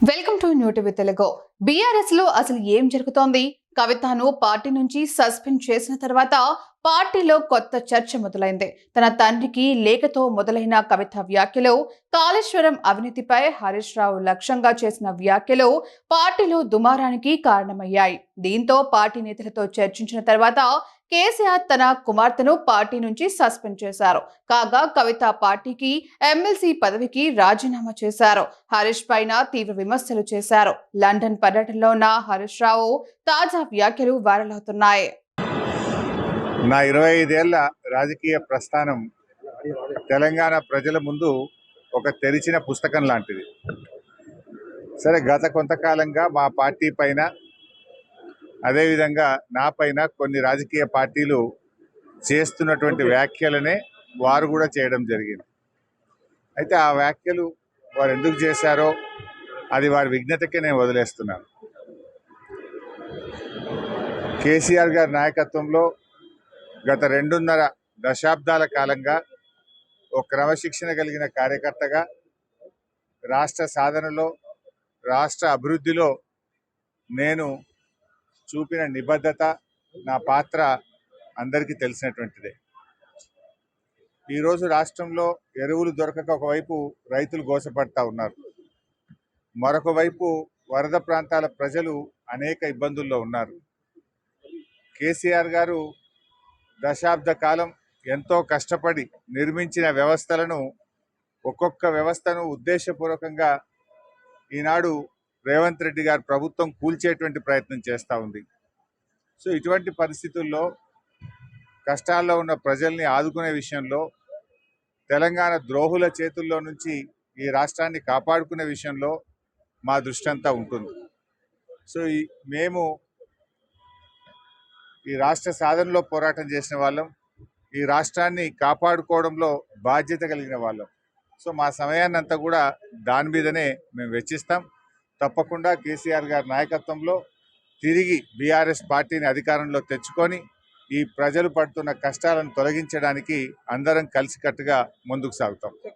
Welcome to new TV Telugu. BRS లో అసలు ఏం జరుగుతోంది? కవితను పార్టీ నుంచి సస్పెండ్ చేసిన తర్వాత పార్టీలో కొత్త చర్చ మొదలైంది. తన తండ్రికి లేఖతో మొదలైన కవిత వ్యాఖ్యలు, కాళేశ్వరం అవినీతిపై హరీష్ రావు లక్ష్యంగా చేసిన వ్యాఖ్యలు పార్టీలో దుమారానికి కారణమయ్యాయి. దీంతో పార్టీ నేతలతో చర్చించిన తర్వాత కేసీఆర్ తన కుమార్తెను పార్టీ నుంచి సస్పెండ్ చేశారు. కాగా కవిత పార్టీకి ఎమ్మెల్సీ పదవికి రాజీనామా చేశారు. హరీష్ పైన తీవ్ర విమర్శలు చేశారు. లండన్ పర్యటనలో ఉన్న హరీష్ రావు తాజా వ్యాఖ్యలు వైరల్ అవుతున్నాయి. నా 25 ఏళ్ల రాజకీయ ప్రస్థానం తెలంగాణ ప్రజల ముందు ఒక తెరిచిన పుస్తకం లాంటిది. సరే, గత కొంతకాలంగా మా పార్టీ పైన, అదేవిధంగా నా పైన కొన్ని రాజకీయ పార్టీలు చేస్తున్నటువంటి వ్యాఖ్యలనే వారు కూడా చేయడం జరిగింది. అయితే ఆ వ్యాఖ్యలు వారు ఎందుకు చేశారో అది వారి విజ్ఞతకే నేను వదిలేస్తున్నాను. కేసీఆర్ గారి నాయకత్వంలో గత 2.5 దశాబ్దాల కాలంగా ఒక క్రమశిక్షణ కలిగిన కార్యకర్తగా రాష్ట్ర సాధనలో, రాష్ట్ర అభివృద్ధిలో నేను చూపిన నిబద్ధత, నా పాత్ర అందరికీ తెలిసినటువంటిదే. ఈరోజు రాష్ట్రంలో ఎరువులు దొరకక ఒకవైపు రైతులు గోసపడతా ఉన్నారు, మరొక వైపు వరద ప్రాంతాల ప్రజలు అనేక ఇబ్బందుల్లో ఉన్నారు. కేసీఆర్ గారు దశాబ్ద కాలం ఎంతో కష్టపడి నిర్మించిన వ్యవస్థలను, ఒక్కొక్క వ్యవస్థను ఉద్దేశపూర్వకంగా ఈనాడు రేవంత్ రెడ్డి గారి ప్రభుత్వం కూల్చేటువంటి ప్రయత్నం చేస్తూ ఉంది. సో ఇటువంటి పరిస్థితుల్లో కష్టాల్లో ఉన్న ప్రజల్ని ఆదుకునే విషయంలో, తెలంగాణ ద్రోహుల చేతుల్లో నుంచి ఈ రాష్ట్రాన్ని కాపాడుకునే విషయంలో మా దృష్టి అంతా ఉంటుంది. సో మేము ఈ రాష్ట్ర సాధనలో పోరాటం చేసిన వాళ్ళం, ఈ రాష్ట్రాన్ని కాపాడుకోవడంలో బాధ్యత కలిగిన వాళ్ళం. సో మా సమయాన్ని అంతా కూడా దాని మీదనే మేము వెచ్చిస్తాం. తప్పకుండా కేసీఆర్ గారి నాయకత్వంలో తిరిగి బీఆర్ఎస్ పార్టీని అధికారంలో తెచ్చుకొని ఈ ప్రజలు పడుతున్న కష్టాలను తొలగించడానికి అందరం కలిసికట్టుగా ముందుకు సాగుతాం.